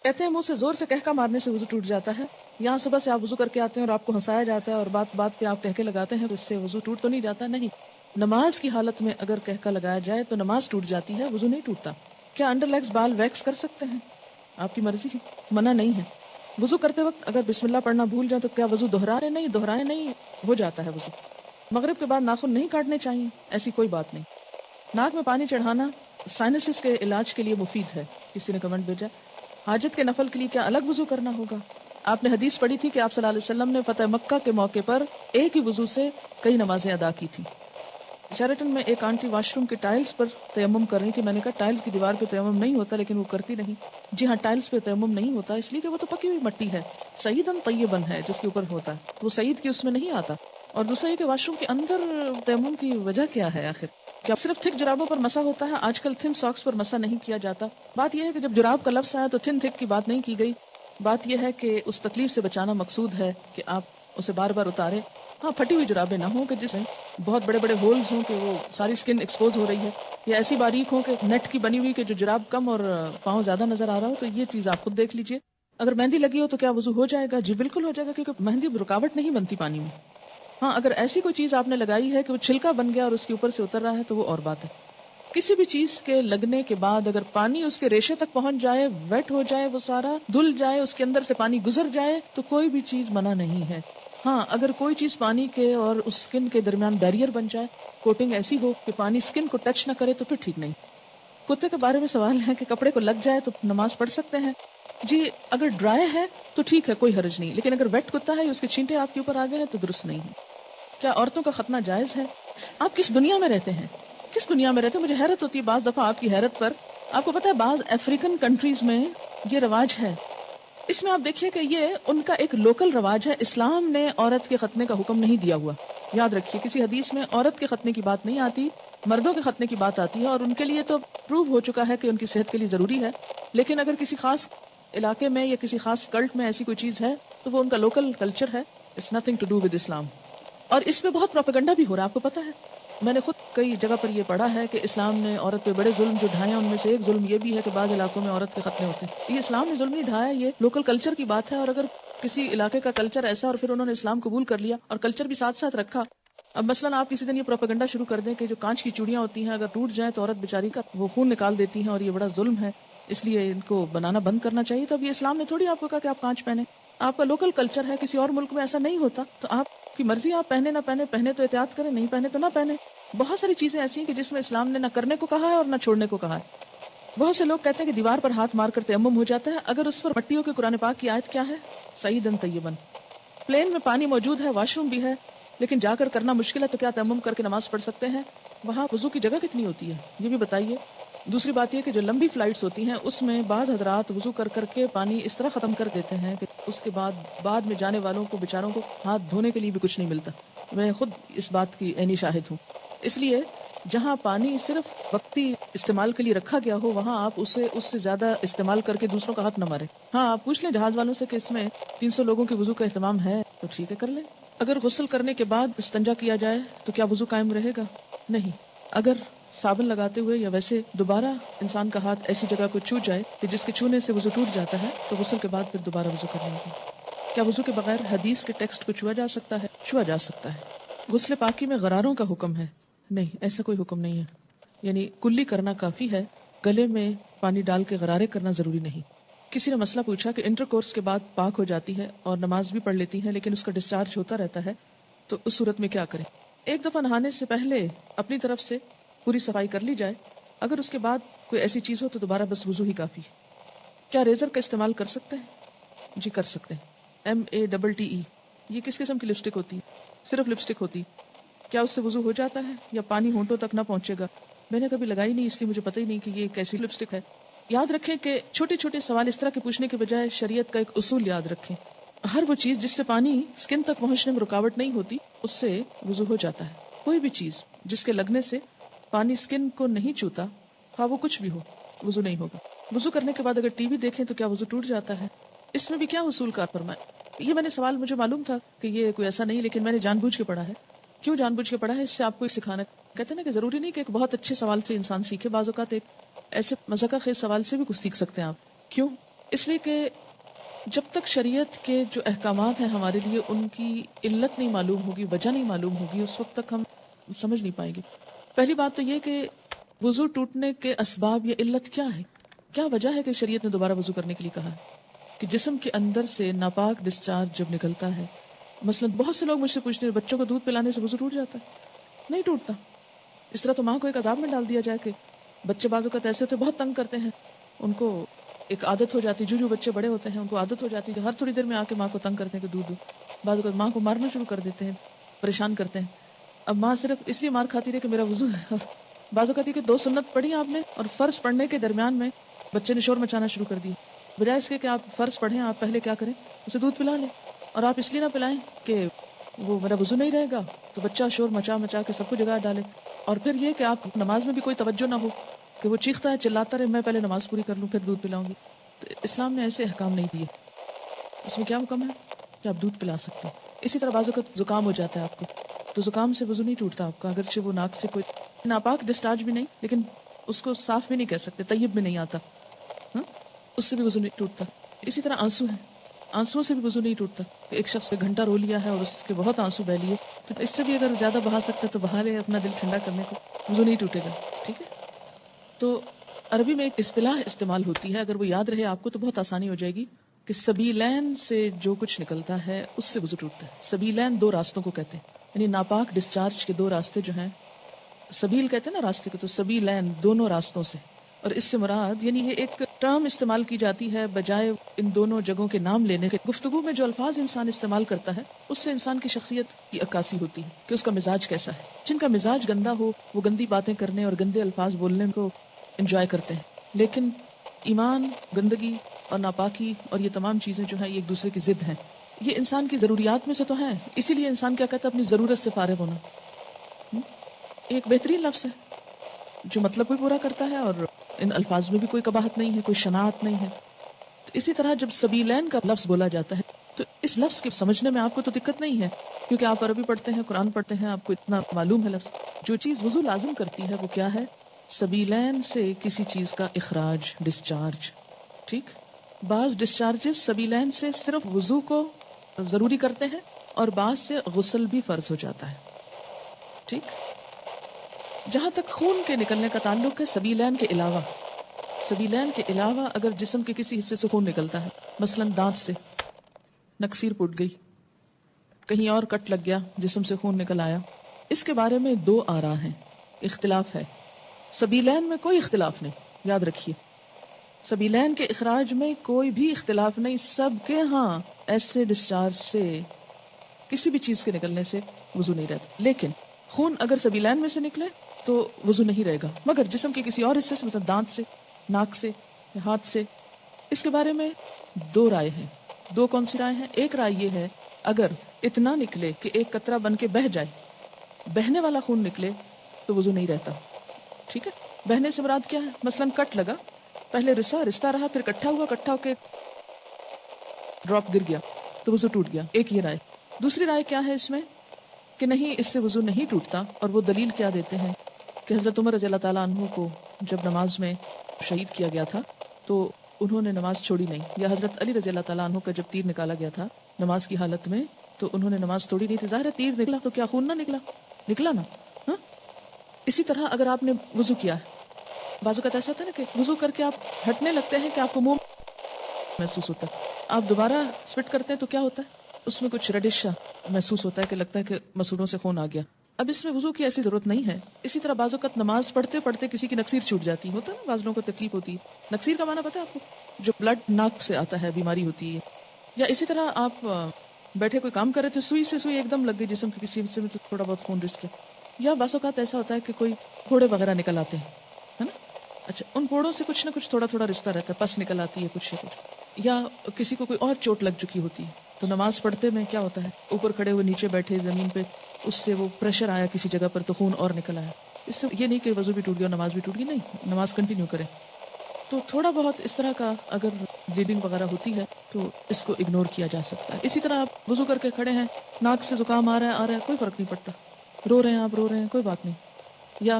کہتے ہیں منہ سے زور سے کہکا مارنے سے وضو ٹوٹ جاتا ہے. یہاں صبح سے آپ وضو کر کے آتے ہیں اور آپ کو ہنسایا جاتا ہے اور بات بات پہ آپ کہکے لگاتے ہیں تو اس سے وضو ٹوٹ تو نہیں جاتا. نہیں, نماز کی حالت میں اگر کہکا لگایا جائے تو نماز ٹوٹ جاتی ہے, وضو نہیں ٹوٹتا. کیا انڈر لیگز بال ویکس کر سکتے ہیں؟ آپ کی مرضی, منع نہیں ہے. وضو کرتے وقت اگر بسم اللہ پڑھنا بھول جائیں تو کیا وضو دہرائے نہیں, ہو جاتا ہے وضو. مغرب کے بعد ناخن نہیں کاٹنے چاہیے, ایسی کوئی بات نہیں. ناک میں پانی چڑھانا سائنسز کے علاج کے لیے مفید ہے, کسی نے کمنٹ بھیجا. حاجت کے نفل کے لیے کیا الگ وضو کرنا ہوگا؟ آپ نے حدیث پڑھی تھی کہ آپ صلی اللہ علیہ وسلم نے فتح مکہ کے موقع پر ایک ہی وضو سے کئی نمازیں ادا کی تھی. شیرٹن میں ایک آنٹی واش روم کے ٹائلز پر تیمم کر رہی تھی. میں نے کہا ٹائلز کی دیوار پہ تیمم نہیں ہوتا, لیکن وہ کرتی نہیں. جی ہاں, ٹائلز پہ تیمم نہیں ہوتا اس لیے کہ وہ تو پکی ہوئی مٹی ہے, سعیدن طیبن ہے جس کے اوپر ہوتا ہے, وہ سعید کی اس میں نہیں آتا. اور دوسرا یہ کہ واش روم کے اندر تیمم کی وجہ کیا ہے آخر؟ کیا صرف تھک جرابوں پر مسا ہوتا ہے؟ آج کل تھن ساکس پر مسا نہیں کیا جاتا. بات یہ ہے کہ جب جراب کا لفظ آیا تو تھن تھک کی بات نہیں کی گئی. بات یہ ہے کہ اس تکلیف سے بچانا مقصود ہے کہ آپ اسے بار بار اتارے. ہاں, پھٹی ہوئی جرابیں نہ ہوں کہ جس میں بہت بڑے بڑے ہولز ہوں کہ وہ ساری سکن ایکسپوز ہو رہی ہے, یا ایسی باریک ہوں کہ نیٹ کی بنی ہوئی کہ جو جراب کم اور پاؤں زیادہ نظر آ رہا ہو. تو یہ چیز آپ خود دیکھ لیجئے. اگر مہندی لگی ہو تو کیا وضو ہو جائے گا؟ جی بالکل ہو جائے گا, کیونکہ مہندی رکاوٹ نہیں بنتی پانی میں. ہاں, اگر ایسی کوئی چیز آپ نے لگائی ہے کہ وہ چھلکا بن گیا اور اس کے اوپر سے اتر رہا ہے تو وہ اور بات ہے. کسی بھی چیز کے لگنے کے بعد اگر پانی اس کے ریشے تک پہنچ جائے, ویٹ ہو جائے, وہ سارا دھل جائے, اس کے اندر سے پانی گزر جائے تو کوئی بھی چیز منع نہیں ہے. ہاں, اگر کوئی چیز پانی کے اور اس سکن کے درمیان بیریئر بن جائے, کوٹنگ ایسی ہو کہ پانی سکن کو ٹچ نہ کرے, تو پھر ٹھیک نہیں. کتے کے بارے میں سوال ہے کہ کپڑے کو لگ جائے تو نماز پڑھ سکتے ہیں؟ جی, اگر ڈرائی ہے تو ٹھیک ہے, کوئی حرج نہیں, لیکن اگر ویٹ کتا ہے, اس کے چھینٹے آپ کے اوپر آ گئے ہیں تو درست نہیں ہے. کیا عورتوں کا ختنہ جائز ہے؟ آپ کس دنیا میں رہتے ہیں, کس دنیا میں رہتے ہیں؟ مجھے حیرت ہوتی ہے بعض دفعہ آپ کی حیرت پر. آپ کو پتا ہے بعض افریقن کنٹریز میں یہ رواج ہے. اس میں آپ دیکھیے کہ یہ ان کا ایک لوکل رواج ہے. اسلام نے عورت کے ختنے کا حکم نہیں دیا ہوا. یاد رکھیے, کسی حدیث میں عورت کے ختنے کی بات نہیں آتی, مردوں کے ختنے کی بات آتی ہے, اور ان کے لیے تو پروو ہو چکا ہے کہ ان کی صحت کے لیے ضروری ہے. لیکن اگر کسی خاص علاقے میں یا کسی خاص کلٹ میں ایسی کوئی چیز ہے تو وہ ان کا لوکل کلچر ہے. It's nothing to do with Islam. اور اس پہ بہت پروپیگنڈا بھی ہو رہا ہے, آپ کو پتا ہے. میں نے خود کئی جگہ پر یہ پڑھا ہے کہ اسلام نے عورت پہ بڑے ظلم جو ڈھائے ہیں, ان میں سے ایک ظلم یہ بھی ہے کہ بعض علاقوں میں عورت کے ختنے ہوتے ہیں. یہ اسلام نے ظلم نہیں ڈھایا, یہ لوکل کلچر کی بات ہے. اور اگر کسی علاقے کا کلچر ایسا اور پھر انہوں نے اسلام قبول کر لیا اور کلچر بھی ساتھ ساتھ رکھا. اب مثلا آپ کسی دن یہ پروپیگنڈا شروع کر دیں کہ جو کانچ کی چوڑیاں ہوتی ہیں اگر ٹوٹ جائیں تو عورت بیچاری کا وہ خون نکال دیتی ہیں اور یہ بڑا ظلم ہے, اس لیے ان کو بنانا بند کرنا چاہیے. تو اب یہ اسلام نے تھوڑی آپ کو کہا کہ آپ کانچ پہنے, آپ کا لوکل کلچر ہے, کسی اور ملک میں ایسا نہیں ہوتا, تو آپ کی مرضی, آپ پہنے نہ پہنے, پہنے تو احتیاط کریں, نہیں پہنے تو نہ پہنے. بہت ساری چیزیں ایسی ہیں کہ جس میں اسلام نے نہ کرنے کو کہا ہے اور نہ چھوڑنے کو کہا ہے. بہت سے لوگ کہتے ہیں کہ دیوار پر ہاتھ مار کر تیمم ہو جاتا ہے, اگر اس پر مٹیوں کے قرآن پاک کی آیت کیا ہے؟ سعیدن طیبن. پلین میں پانی موجود ہے, واش روم بھی ہے, لیکن جا کر کرنا مشکل ہے, تو کیا تیمم کر کے نماز پڑھ سکتے ہیں؟ وہاں وضو کی جگہ کتنی ہوتی ہے یہ بھی بتائیے. دوسری بات یہ کہ جو لمبی فلائٹس ہوتی ہیں اس میں بعض حضرات وضو کر کر کے پانی اس طرح ختم کر دیتے ہیں کہ اس کے بعد میں جانے والوں کو بیچاروں کو ہاتھ دھونے کے لیے بھی کچھ نہیں ملتا. میں خود اس بات کی عینی شاہد ہوں. اس لیے جہاں پانی صرف وقتی استعمال کے لیے رکھا گیا ہو وہاں آپ اسے اس سے زیادہ استعمال کر کے دوسروں کا ہاتھ نہ مارے. ہاں, آپ پوچھ لیں جہاز والوں سے کہ اس میں 300 لوگوں کے وضو کا اہتمام ہے تو ٹھیک ہے, کر لیں. اگر غسل کرنے کے بعد استنجا کیا جائے تو کیا وضو قائم رہے گا؟ نہیں. اگر صابن لگاتے ہوئے یا ویسے دوبارہ انسان کا ہاتھ ایسی جگہ کو چھو جائے کہ جس کے چھونے سے وضو ٹوٹ جاتا ہے تو غسل کے بعد پھر دوبارہ وضو کرنا ہوگا. کیا وضو کے بغیر حدیث کے ٹیکسٹ کو چھوا جا سکتا ہے؟ چھوا جا سکتا ہے. غسل پاکی میں غراروں کا حکم ہے؟ نہیں, ایسا کوئی حکم نہیں ہے. یعنی کلی کرنا کافی ہے, گلے میں پانی ڈال کے غرارے کرنا ضروری نہیں. کسی نے مسئلہ پوچھا کہ انٹر کورس کے بعد پاک ہو جاتی ہے اور نماز بھی پڑھ لیتی ہے لیکن اس کا ڈسچارج ہوتا رہتا ہے, تو اس صورت میں کیا کریں؟ ایک دفعہ نہانے سے پہلے اپنی طرف سے پوری صفائی کر لی جائے, اگر اس کے بعد کوئی ایسی چیز ہو تو دوبارہ بس وضو ہی کافی. کیا ریزر کا استعمال کر سکتے ہیں؟ جی کر سکتے ہیں. MATTE. یہ کس قسم کی لپسٹک ہوتی ہے؟ صرف لپسٹک ہوتی. کیا اس سے وضو ہو جاتا ہے یا پانی ہونٹوں تک نہ پہنچے گا؟ میں نے کبھی لگائی نہیں اس لیے مجھے پتہ ہی نہیں کہ یہ کیسی لپسٹک ہے. یاد رکھیں کہ چھوٹے چھوٹے سوال اس طرح کے پوچھنے کے بجائے شریعت کا ایک اصول یاد رکھیں. ہر وہ چیز جس سے پانی سکن تک پہنچنے میں رکاوٹ نہیں ہوتی اس سے وضو ہو جاتا ہے. کوئی بھی چیز جس کے لگنے سے پانی سکن کو نہیں چھوتا, خواہ وہ کچھ بھی ہو, وضو نہیں ہوگا. وضو کرنے کے بعد اگر ٹی وی دیکھیں تو کیا وضو ٹوٹ جاتا ہے؟ اس میں بھی کیا اصول کار فرمائے؟ یہ میں نے سوال, مجھے معلوم تھا کہ یہ کوئی ایسا نہیں, لیکن میں نے جان بوجھ کے پڑھا ہے. کیوں جان بوجھ کے پڑھا ہے؟ اس سے آپ کو سکھانا. کہتے ہیں نا کہ ضروری نہیں کہ ایک بہت اچھے سوال سے انسان سیکھے, بعض اوقات ایک ایسے مزاقہ خیز سوال سے بھی کچھ سیکھ سکتے ہیں آپ. کیوں؟ اس لیے کہ جب تک شریعت کے جو احکامات ہیں ہمارے لیے ان کی علت نہیں معلوم ہوگی، وجہ نہیں معلوم ہوگی، اس وقت تک ہم سمجھ نہیں پائیں گے. پہلی بات تو یہ کہ وضو ٹوٹنے کے اسباب یا علت کیا ہے، کیا وجہ ہے کہ شریعت نے دوبارہ وضو کرنے کے لیے کہا ہے. کہ جسم کے اندر سے ناپاک ڈسچارج جب نکلتا ہے، مثلا بہت سے لوگ مجھ سے پوچھتے ہیں بچوں کو دودھ پلانے سے وضو ٹوٹ جاتا ہے؟ نہیں ٹوٹتا. اس طرح تو ماں کو ایک عذاب میں ڈال دیا جائے کہ بچے بعض اوقات ایسے ہوتے بہت تنگ کرتے ہیں، ان کو ایک عادت ہو جاتی، جو بچے بڑے ہوتے ہیں ان کو عادت ہو جاتی ہے کہ ہر تھوڑی دیر میں آ کے ماں کو تنگ کرتے ہیں کہ دودھ دو. بعض اوقات ماں کو مارنا شروع کر دیتے ہیں، پریشان کرتے ہیں. اب ماں صرف اس لیے مار کھاتی رہے کہ میرا وضو ہے. اور بعض اوقات یہ کہ 2 سنت پڑھی آپ نے اور فرض پڑھنے کے درمیان میں بچے نے شور مچانا شروع کر دیا. بجائے اس کے کہ آپ فرض پڑھیں، آپ پہلے کیا کریں، اسے دودھ پلا لیں. اور آپ اس لیے نہ پلائیں کہ وہ میرا وضو نہیں رہے گا تو بچہ شور مچا مچا کے سب کو جگا ڈالے. اور پھر یہ کہ آپ نماز میں بھی کوئی توجہ نہ ہو کہ وہ چیختا ہے چلاتا رہے، میں پہلے نماز پوری کر لوں پھر دودھ پلاؤں گی. تو اسلام نے ایسے احکام نہیں دیے. اس میں کیا حکم ہے کہ آپ دودھ پلا سکتے ہیں. اسی طرح بعض اوقات زکام ہو جاتا ہے آپ کو، تو زکام سے وضو نہیں ٹوٹتا آپ کا، اگرچہ وہ ناک سے کوئی ناپاک ڈسچارج بھی نہیں، لیکن اس کو صاف بھی نہیں کہہ سکتے، طیب میں نہیں آتا، ہاں اس سے بھی وضو نہیں ٹوٹتا. اسی طرح آنسو ہے، آنسو سے بھی وضو نہیں ٹوٹتا. ایک شخص نے گھنٹہ رو لیا ہے اور اس کے بہت آنسو بہ لیے، تو اس سے بھی اگر زیادہ بہا سکتا ہے تو بہا لے اپنا دل ٹھنڈا کرنے کو، وضو نہیں ٹوٹے گا. ٹھیک ہے. تو عربی میں ایک اصطلاح استعمال ہوتی ہے، اگر وہ یاد رہے آپ کو تو بہت آسانی ہو جائے گی، کہ سبیلین سے جو کچھ نکلتا ہے اس سے وضو ٹوٹتا ہے. سبیلین 2 راستوں کو کہتے ہیں، یعنی ناپاک ڈسچارج کے 2 راستے جو ہیں، سبیل کہتے ہیں نا راستے کو، تو سبیلین دونوں راستوں سے. اور اس سے مراد یعنی یہ ایک ٹرم استعمال کی جاتی ہے بجائے ان دونوں جگہوں کے نام لینے کے. گفتگو میں جو الفاظ انسان استعمال کرتا ہے اس سے انسان کی شخصیت کی عکاسی ہوتی ہے کہ اس کا مزاج کیسا ہے. جن کا مزاج گندا ہو وہ گندی باتیں کرنے اور گندے الفاظ بولنے کو انجوائے کرتے ہیں، لیکن ایمان، گندگی اور ناپاکی اور یہ تمام چیزیں جو ہیں یہ ایک دوسرے کی ضد ہیں. یہ انسان کی ضروریات میں سے تو ہیں، اسی لیے انسان کیا کہتا ہے اپنی ضرورت سے فارغ ہونا. ایک بہترین لفظ ہے جو مطلب بھی پورا کرتا ہے اور ان الفاظ میں بھی کوئی قباحت نہیں ہے، کوئی شناعت نہیں ہے. تو اسی طرح جب سبیلین کا لفظ بولا جاتا ہے تو اس لفظ کے سمجھنے میں آپ کو تو دقت نہیں ہے، کیونکہ آپ عربی پڑھتے ہیں، قرآن پڑھتے ہیں، آپ کو اتنا معلوم ہے لفظ. جو چیز وضو لازم کرتی ہے وہ کیا ہے؟ سبیلین سے کسی چیز کا اخراج، ڈسچارج. ٹھیک. بعض ڈسچارجز سبیلین سے صرف وضو کو ضروری کرتے ہیں اور بعض سے غسل بھی فرض ہو جاتا ہے. ٹھیک. جہاں تک خون کے نکلنے کا تعلق ہے، سبیلین کے علاوہ اگر جسم کے کسی حصے سے خون نکلتا ہے، مثلا دانت سے نکسیر پھوٹ گئی، کہیں اور کٹ لگ گیا، جسم سے خون نکل آیا، اس کے بارے میں 2 آراء ہیں، اختلاف ہے. سبیلین میں کوئی اختلاف نہیں، یاد رکھیے سبیلین کے اخراج میں کوئی بھی اختلاف نہیں. سب کے ہاں ایسے ڈسچارج سے کسی بھی چیز کے نکلنے سے وضو نہیں رہتا. لیکن خون اگر سبیلین میں سے نکلے تو وضو نہیں رہے گا، مگر جسم کے کسی اور حصے سے، مثلا دانت سے، ناک سے، ہاتھ سے، اس کے بارے میں 2 رائے ہیں. 2 کون سی رائے ہیں؟ ایک رائے یہ ہے اگر اتنا نکلے کہ ایک قطرہ بن کے بہہ جائے، بہنے والا خون نکلے تو وضو نہیں رہتا. ٹھیک ہے. بہنے سے مراد کیا ہے؟ مثلا کٹ لگا، پہلے رستا رہا، پھر کٹھا ہو کے ڈراپ گر گیا تو وضو ٹوٹ گیا. ایک یہ رائے. دوسری رائے کیا ہے اس میں کہ نہیں، اس سے وضو نہیں ٹوٹتا، اور وہ دلیل کیا دیتے ہیں کہ حضرت عمر رضی اللہ تعالیٰ عنہ کو جب نماز میں شہید کیا گیا تھا تو انہوں نے نماز چھوڑی نہیں، یا حضرت علی رضی اللہ تعالیٰ عنہ کا جب تیر نکالا گیا تھا نماز کی حالت میں تو انہوں نے نماز توڑی نہیں تھی. ظاہر ہے تیر نکلا تو کیا خون نہ نکلا نا. ہاں. اسی طرح اگر آپ نے وضو کیا ہے، بعض اوقات ایسا ہوتا ہے نا کہ وضو کر کے آپ ہٹنے لگتے ہیں کہ آپ کو منہ محسوس ہوتا ہے، آپ دوبارہ سپٹ کرتے ہیں تو کیا ہوتا ہے، اس میں کچھ ریڈش محسوس ہوتا ہے کہ لگتا ہے کہ مسوڑوں سے خون آ گیا. اب اس میں وضو کی ایسی ضرورت نہیں ہے. اسی طرح بعض اوقات نماز پڑھتے پڑھتے کسی کی نکسیر چھوٹ جاتی ہوتا ہے نا، بعض لوگوں کو تکلیف ہوتی ہے. نکسیر کا معنی پتہ ہے آپ کو؟ جو بلڈ ناک سے آتا ہے، بیماری ہوتی ہے. یا اسی طرح آپ بیٹھے کوئی کام کر رہے تھے، سوئی سے سوئی ایک دم لگ گئی جسم کے کسی حصے میں تو تھوڑا بہت خون رس گیا. یا بعض اوقات ایسا ہوتا ہے کہ کوئی پھوڑے وغیرہ نکل آتے ہیں، ہے نا. اچھا، ان پھوڑوں سے کچھ نہ کچھ تھوڑا تھوڑا رشتہ رہتا ہے، پس نکل آتی ہے کچھ یا کسی کو کوئی اور چوٹ لگ چکی ہوتی ہے تو نماز پڑھتے میں کیا ہوتا ہے، اوپر کھڑے ہوئے نیچے بیٹھے زمین پہ، اس سے وہ پریشر آیا کسی جگہ پر تو خون اور نکل آیا. اس سے یہ نہیں کہ وضو بھی ٹوٹ گیا اور نماز بھی ٹوٹ گئی، نہیں، نماز کنٹینیو کریں. تو تھوڑا بہت اس طرح کا اگر بلیڈنگ وغیرہ ہوتی ہے تو اس کو اگنور کیا جا سکتا ہے. اسی طرح آپ وضو کر کے کھڑے ہیں، ناک سے زکام آ رہا ہے کوئی فرق نہیں پڑتا، رو رہے ہیں کوئی بات نہیں. یا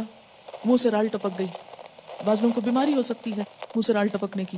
منہ سے رال ٹپک گئی، بعض لوگوں کو بیماری ہو سکتی ہے منہ سے رال ٹپکنے کی،